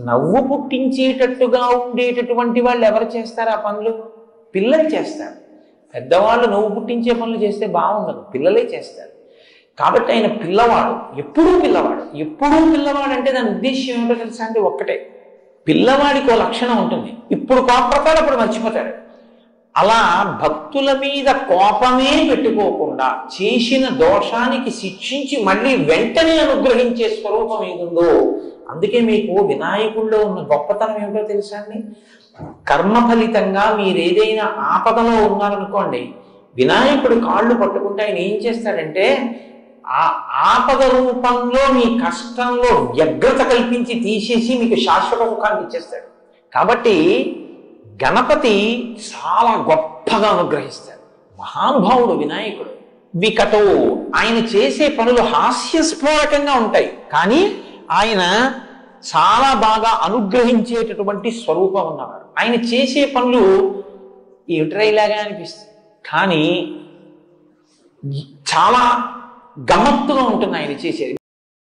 నవ్వు పుట్టించేటట్టుగా ఉండేటటువంటి వాళ్ళు ఎవరు చేస్తారు ఆ పనులు? పిల్లలు చేస్తారు. పెద్దవాళ్ళు నవ్వు పుట్టించే పనులు చేస్తే బాగుండదు, పిల్లలే చేస్తారు. కాబట్టి ఆయన పిల్లవాడు, ఎప్పుడూ పిల్లవాడు. ఎప్పుడూ పిల్లవాడు అంటే దాని ఉద్దేశం ఏమిటో తెలుసా అండి? ఒక్కటే, పిల్లవాడికి ఓ లక్షణం ఉంటుంది, ఇప్పుడు కోపడతాడు, అప్పుడు మర్చిపోతాడు. అలా భక్తుల మీద కోపమే పెట్టుకోకుండా చేసిన దోషానికి శిక్షించి మళ్ళీ వెంటనే అనుగ్రహించే స్వరూపం ఏదుందో, అందుకే మీకు వినాయకుడిలో ఉన్న గొప్పతనం ఏమిటో తెలుసా అండి? కర్మ ఫలితంగా మీరు ఏదైనా ఆపదలో ఉన్నారనుకోండి, వినాయకుడు కాళ్ళు పట్టుకుంటే ఆయన ఏం చేస్తాడంటే ఆ ఆపద రూపంలో మీ కష్టంలో వ్యగ్రత కల్పించి తీసేసి మీకు శాశ్వత సుఖాన్ని ఇచ్చేస్తాడు. కాబట్టి గణపతి చాలా గొప్పగా అనుగ్రహిస్తాడు. మహానుభావుడు వినాయకుడు. వికటో, ఆయన చేసే పనులు హాస్యస్ఫోరకంగా ఉంటాయి, కానీ ఆయన చాలా బాగా అనుగ్రహించేటటువంటి స్వరూపం ఉన్నవాడు. ఆయన చేసే పనులు ఏమిట్రైలాగా అనిపిస్తుంది, కానీ చాలా గమ్మత్తుగా ఉంటుంది ఆయన చేసేది.